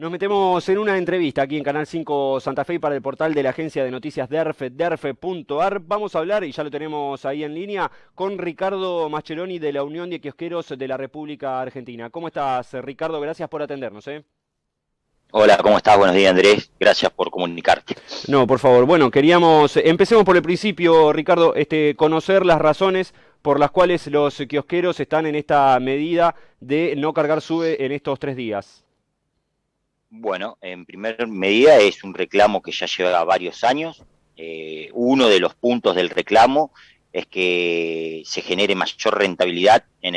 Nos metemos en una entrevista aquí en Canal 5 Santa Fe para el portal de la agencia de noticias DERFE, derfe.ar. Vamos a hablar, y ya lo tenemos ahí en línea, con Ricardo Mascheroni de la Unión de Kiosqueros de la República Argentina. ¿Cómo estás, Ricardo? Gracias por atendernos. Hola, ¿cómo estás? Buenos días, Andrés. Gracias por comunicarte. No, por favor. Bueno, empecemos por el principio, Ricardo, conocer las razones por las cuales los kiosqueros están en esta medida de no cargar SUBE en estos 3 días. Bueno, en primer medida es un reclamo que ya lleva varios años. Uno de los puntos del reclamo es que se genere mayor rentabilidad en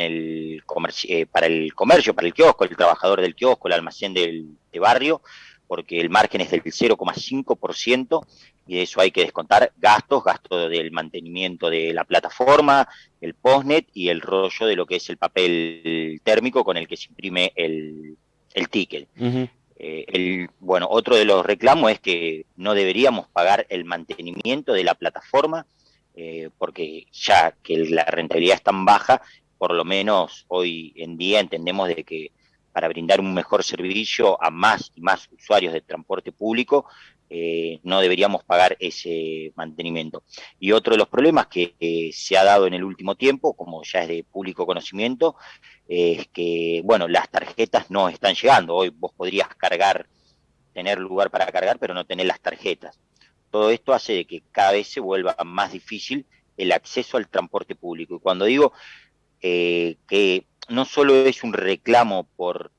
para el comercio, para el kiosco, el trabajador del kiosco, el almacén de barrio, porque el margen es del 0,5% y de eso hay que descontar gastos del mantenimiento de la plataforma, el postnet y el rollo de lo que es el papel térmico con el que se imprime el ticket. Ujú. Bueno, otro de los reclamos es que no deberíamos pagar el mantenimiento de la plataforma, porque ya que la rentabilidad es tan baja, por lo menos hoy en día entendemos de que para brindar un mejor servicio a más y más usuarios de transporte público, no deberíamos pagar ese mantenimiento. Y otro de los problemas que se ha dado en el último tiempo, como ya es de público conocimiento, es que, bueno, las tarjetas no están llegando. Hoy vos podrías tener lugar para cargar, pero no tener las tarjetas. Todo esto hace de que cada vez se vuelva más difícil el acceso al transporte público. Y cuando digo que no solo es un reclamo por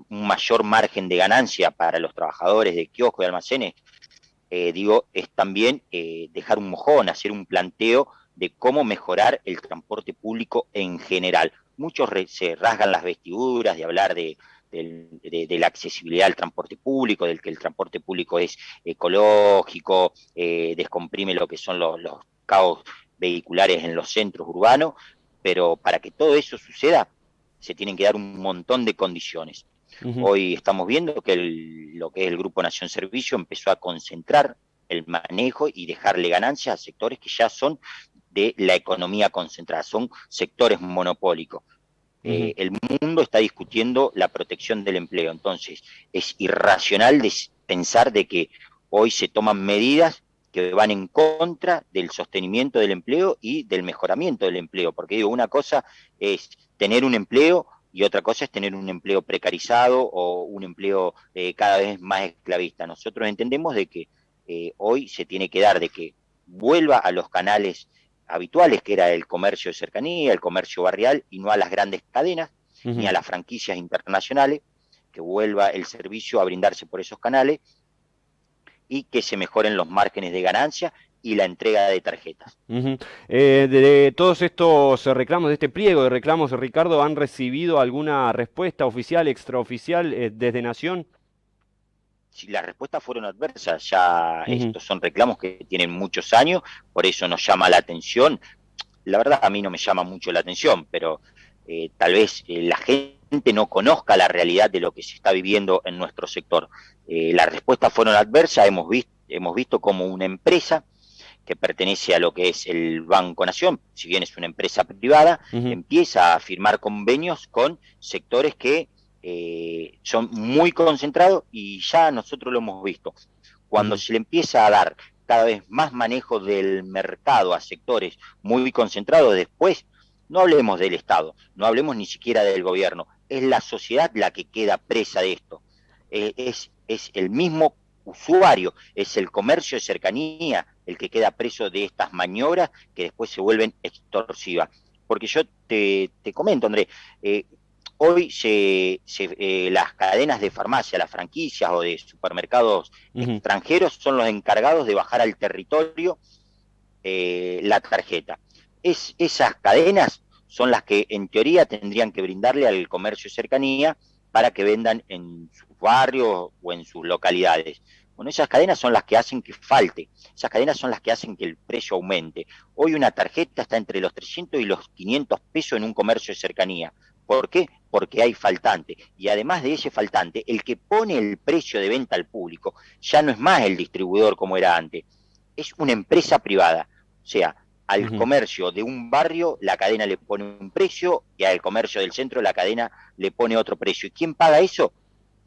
un mayor margen de ganancia para los trabajadores de kioscos y almacenes, digo, es también dejar un mojón, hacer un planteo de cómo mejorar el transporte público en general. Muchos se rasgan las vestiduras de hablar de la accesibilidad al transporte público, del que el transporte público es ecológico, descomprime lo que son los caos vehiculares en los centros urbanos, pero para que todo eso suceda se tienen que dar un montón de condiciones. Ujú. Hoy estamos viendo que lo que es el Grupo Nación Servicio empezó a concentrar el manejo y dejarle ganancias a sectores que ya son de la economía concentrada, son sectores monopólicos. Ujú. El mundo está discutiendo la protección del empleo, entonces es irracional pensar de que hoy se toman medidas que van en contra del sostenimiento del empleo y del mejoramiento del empleo, porque digo, una cosa es tener un empleo y otra cosa es tener un empleo precarizado o un empleo cada vez más esclavista. Nosotros entendemos de que hoy se tiene que dar de que vuelva a los canales habituales, que era el comercio de cercanía, el comercio barrial, y no a las grandes cadenas, ni Ujú. a las franquicias internacionales, que vuelva el servicio a brindarse por esos canales y que se mejoren los márgenes de ganancia y la entrega de tarjetas. Ujú. De todos estos reclamos, de este pliego de reclamos, Ricardo, ¿han recibido alguna respuesta oficial, extraoficial, desde Nación? Si las respuestas fueron adversas, ya Ujú. estos son reclamos que tienen muchos años, por eso nos llama la atención. La verdad a mí no me llama mucho la atención, pero tal vez la gente no conozca la realidad de lo que se está viviendo en nuestro sector. Las respuestas fueron adversas, hemos visto como una empresa que pertenece a lo que es el Banco Nación, si bien es una empresa privada, Ujú. empieza a firmar convenios con sectores que son muy concentrados y ya nosotros lo hemos visto. Cuando Ujú. se le empieza a dar cada vez más manejo del mercado a sectores muy concentrados, después no hablemos del Estado, no hablemos ni siquiera del gobierno, es la sociedad la que queda presa de esto. Es el mismo usuario, es el comercio de cercanía el que queda preso de estas maniobras que después se vuelven extorsivas. Porque yo te comento, André, eh, hoy las cadenas de farmacia, las franquicias o de supermercados Ujú. extranjeros son los encargados de bajar al territorio la tarjeta. Esas cadenas son las que en teoría tendrían que brindarle al comercio de cercanía para que vendan en sus barrios o en sus localidades. Bueno, esas cadenas son las que hacen que falte, esas cadenas son las que hacen que el precio aumente. Hoy una tarjeta está entre los 300 y los 500 pesos en un comercio de cercanía. ¿Por qué? Porque hay faltante. Y además de ese faltante, el que pone el precio de venta al público ya no es más el distribuidor como era antes, es una empresa privada. O sea, al Ujú. comercio de un barrio la cadena le pone un precio y al comercio del centro la cadena le pone otro precio. ¿Y quién paga eso?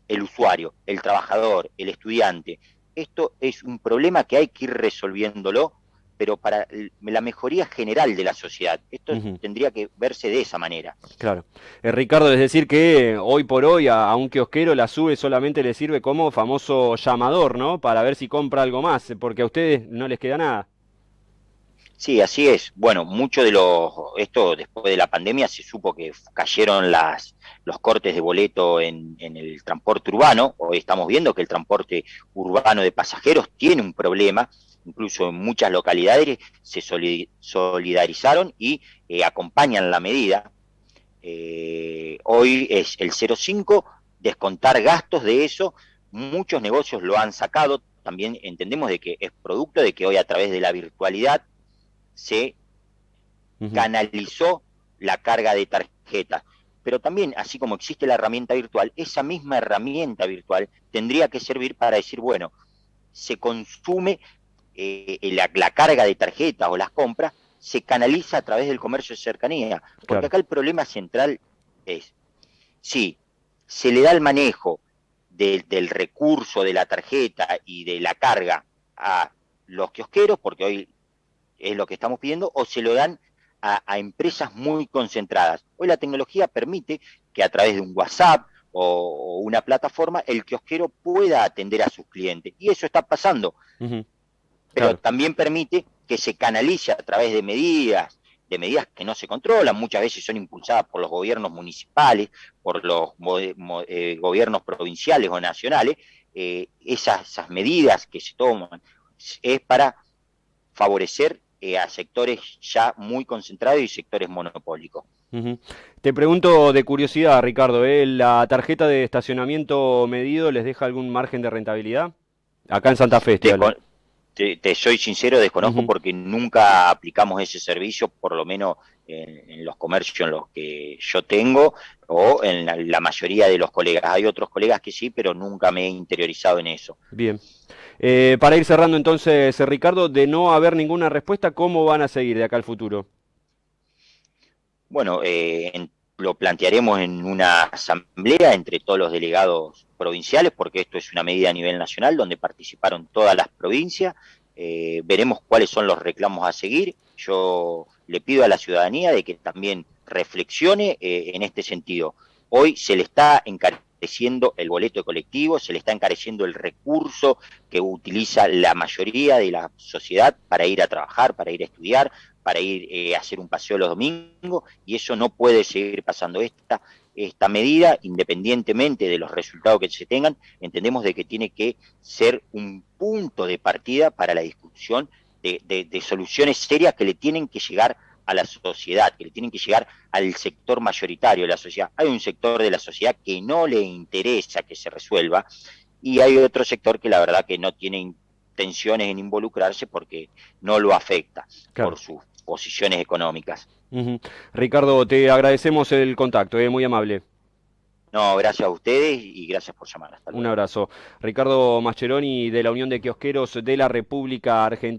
el usuario, el trabajador, el estudiante. Esto es un problema que hay que ir resolviéndolo, pero para la mejoría general de la sociedad. Esto Ujú. tendría que verse de esa manera. Claro. Ricardo, es decir que hoy por hoy a un kiosquero la SUBE solamente le sirve como famoso llamador, ¿no? Para ver si compra algo más, porque a ustedes no les queda nada. Sí, así es. Bueno, esto después de la pandemia se supo que cayeron los cortes de boleto en el transporte urbano. Hoy estamos viendo que el transporte urbano de pasajeros tiene un problema. Incluso en muchas localidades se solidarizaron y acompañan la medida. Hoy es el 0,5, descontar gastos de eso. Muchos negocios lo han sacado. También entendemos de que es producto de que hoy a través de la virtualidad se Ujú. canalizó la carga de tarjetas. Pero también, así como existe la herramienta virtual, esa misma herramienta virtual tendría que servir para decir, bueno, se consume la carga de tarjetas o las compras, se canaliza a través del comercio de cercanía. Porque Claro. acá el problema central es, si se le da el manejo del recurso de la tarjeta y de la carga a los kiosqueros, porque hoy es lo que estamos pidiendo, o se lo dan a empresas muy concentradas. Hoy la tecnología permite que a través de un WhatsApp o una plataforma el kiosquero pueda atender a sus clientes. Y eso está pasando, Ujú. pero Claro. también permite que se canalice a través de medidas que no se controlan, muchas veces son impulsadas por los gobiernos municipales, por los gobiernos provinciales o nacionales. Esas medidas que se toman es para favorecer a sectores ya muy concentrados y sectores monopólicos. Ujú. Te pregunto de curiosidad, Ricardo, ¿la tarjeta de estacionamiento medido les deja algún margen de rentabilidad? Acá en Santa Fe estoy Desco hablando. te soy sincero, desconozco Ujú. porque nunca aplicamos ese servicio, por lo menos en los comercios en los que yo tengo o en la mayoría de los colegas. Hay otros colegas que sí, pero nunca me he interiorizado en eso. Bien. Para ir cerrando entonces, Ricardo, de no haber ninguna respuesta, ¿cómo van a seguir de acá al futuro? Bueno, lo plantearemos en una asamblea entre todos los delegados provinciales, porque esto es una medida a nivel nacional donde participaron todas las provincias. Veremos cuáles son los reclamos a seguir. Yo le pido a la ciudadanía de que también reflexione en este sentido. Hoy se le está encareciendo el boleto de colectivo, se le está encareciendo el recurso que utiliza la mayoría de la sociedad para ir a trabajar, para ir a estudiar, para ir a hacer un paseo los domingos, y eso no puede seguir pasando. Esta medida, independientemente de los resultados que se tengan, entendemos de que tiene que ser un punto de partida para la discusión de soluciones serias que le tienen que llegar a la sociedad, que le tienen que llegar al sector mayoritario de la sociedad. Hay un sector de la sociedad que no le interesa que se resuelva y hay otro sector que la verdad que no tiene intenciones en involucrarse porque no lo afecta Claro. por sus posiciones económicas. Ujú. Ricardo, te agradecemos el contacto, muy amable. No, gracias a ustedes y gracias por llamar. Hasta Un luego. abrazo. Ricardo Mascheroni de la Unión de Kiosqueros de la República Argentina.